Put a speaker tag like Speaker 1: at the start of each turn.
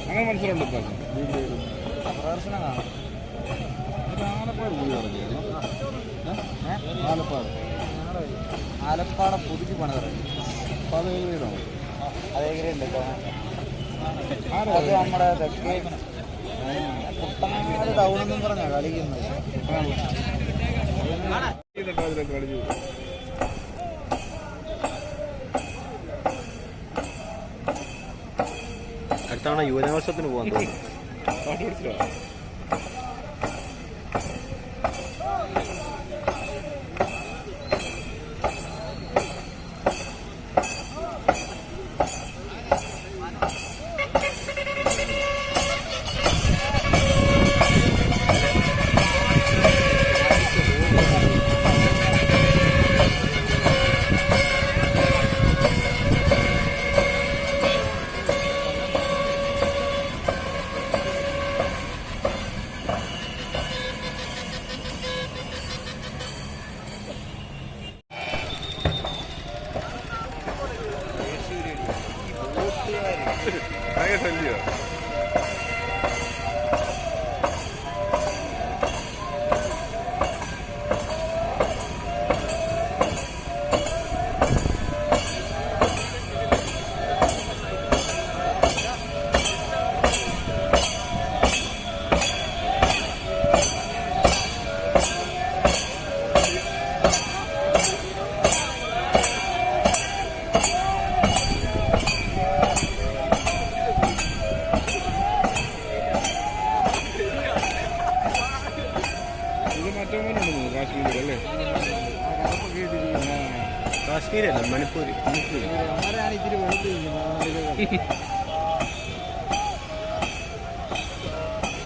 Speaker 1: അങ്ങനെ മനസ്സിലുണ്ടോ പ്രദർശനം കാണാം. ആലപ്പാട് പുതിയ ആലപ്പാട് ആലപ്പാട് പുതുക്കി പണിതറങ്ങി. അപ്പോൾ അത് ഏകദേശമാണോ? അത് ഏകദേശമുണ്ട്. അത് നമ്മുടെ തെക്കേ കുട്ടനാട് ടൗൺ എന്നും പറഞ്ഞാൽ കളിക്കുന്നത്. കളിച്ചു
Speaker 2: അടുത്താണ് യുവജനോത്സവത്തിന് പോകാൻ തോന്നുന്നു.
Speaker 1: ശല്യോ
Speaker 2: കാശ്മീരല്ല, മണിപ്പൂർ.
Speaker 1: ഇത്തിരി വെളുത്ത്